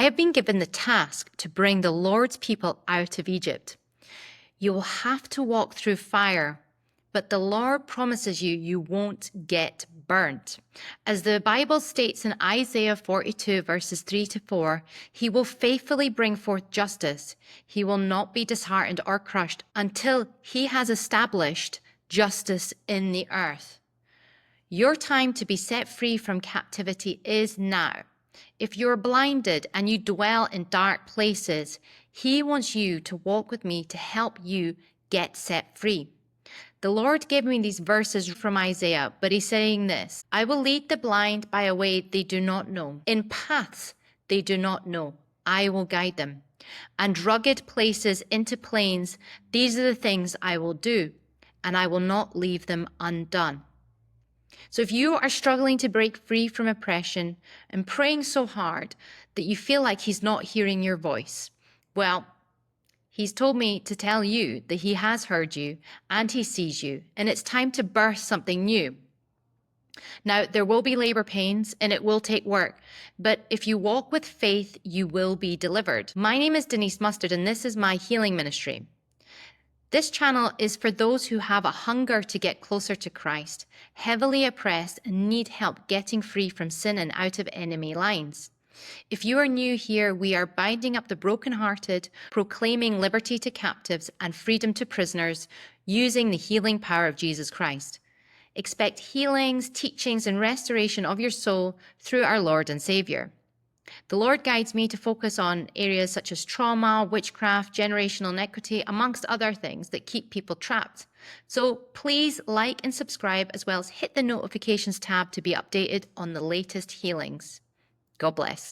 I have been given the task to bring the Lord's people out of Egypt. You will have to walk through fire, but the Lord promises you won't get burnt. As the Bible states in Isaiah 42 verses 3 to 4, he will faithfully bring forth justice. He will not be disheartened or crushed until he has established justice in the earth. Your time to be set free from captivity is now. If you're blinded and you dwell in dark places, he wants you to walk with me to help you get set free. The Lord gave me these verses from Isaiah, but he's saying this: I will lead the blind by a way they do not know. In paths they do not know, I will guide them. And rugged places into plains, these are the things I will do, and I will not leave them undone. So if you are struggling to break free from oppression and praying so hard that you feel like he's not hearing your voice, well, he's told me to tell you that he has heard you and he sees you, and it's time to birth something new. Now, there will be labor pains and it will take work, but if you walk with faith, you will be delivered. My name is Denise Mustard, and this is my healing ministry. This channel is for those who have a hunger to get closer to Christ, heavily oppressed, and need help getting free from sin and out of enemy lines. If you are new here, we are binding up the brokenhearted, proclaiming liberty to captives and freedom to prisoners, using the healing power of Jesus Christ. Expect healings, teachings, and restoration of your soul through our Lord and Saviour. The Lord guides me to focus on areas such as trauma, witchcraft, generational iniquity, amongst other things that keep people trapped. So please like and subscribe, as well as hit the notifications tab to be updated on the latest healings. God bless.